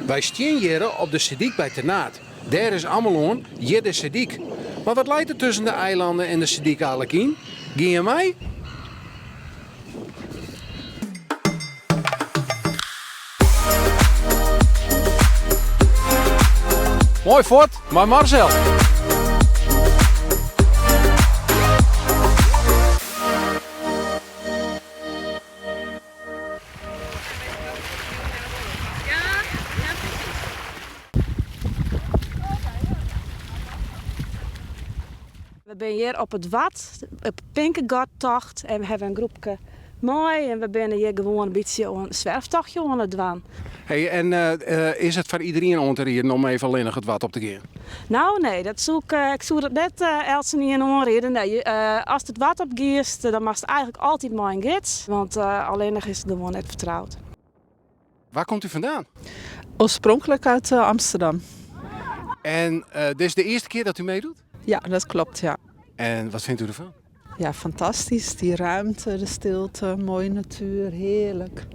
Wij staan hier op de Sediek bij Ternaat. Daar is Ameloon, hier de Sediek. Maar wat leidt er tussen de eilanden en de Sediek eigenlijk in? Ging je mee? Mooi fort, maar Marcel. We zijn hier op het Wad, op Pinkengodtocht. En we hebben een groepje mooi. En we zijn hier gewoon een beetje een zwerftochtje aan het doen. Hey, en is het voor iedereen om te rijden om even alleen nog het wat op te gaan? Nou nee, ik zoek het net Elsen niet in onreden. Nee, als het wat op gaat, dan mag het eigenlijk altijd maar een gids. Want alleen nog is het gewoon net vertrouwd. Waar komt u vandaan? Oorspronkelijk uit Amsterdam. En dit is de eerste keer dat u meedoet? Ja, dat klopt, ja. En wat vindt u ervan? Ja, fantastisch. Die ruimte, de stilte, mooie natuur, heerlijk.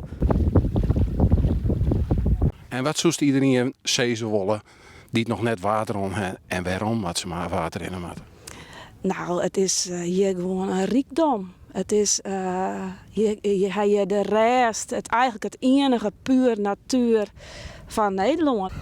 En wat zoest iedereen zezen wollen die het nog net water om hebben? En waarom? Wat ze maar water in hebben. Nou, het is hier gewoon een rijkdom. Het is hier de rest, eigenlijk het enige puur natuur van Nederland.